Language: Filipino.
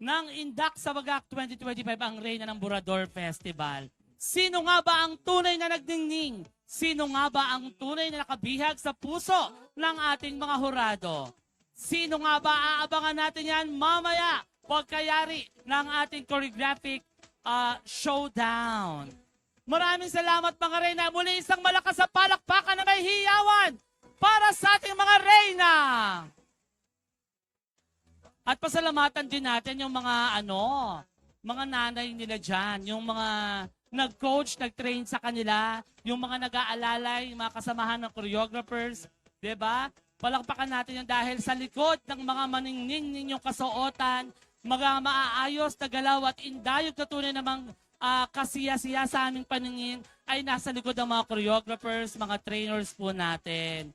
ng Indak sa Bagak 2025 ang Reyna ng Burador Festival. Sino nga ba ang tunay na nagdingning? Sino nga ba ang tunay na nakabihag sa puso ng ating mga hurado? Sino nga ba aabangan natin yan mamaya pagkayari ng ating choreographic showdown? Maraming salamat mga Reyna. Muli isang malakas na palakpakan na may hiyawan para sa ating mga Reyna. At pasalamatan din natin yung mga mga nanay nila dyan, yung mga nag-coach, nag-train sa kanila, yung mga nag-aalalay, yung mga kasamahan ng choreographers, 'di ba? Palakpakan natin yan dahil sa likod ng mga maningning ninyong kasuotan, mga maaayos na galaw at indayog na tunay namang kasiya-siya sa aming paningin ay nasa likod ng mga choreographers, mga trainers po natin.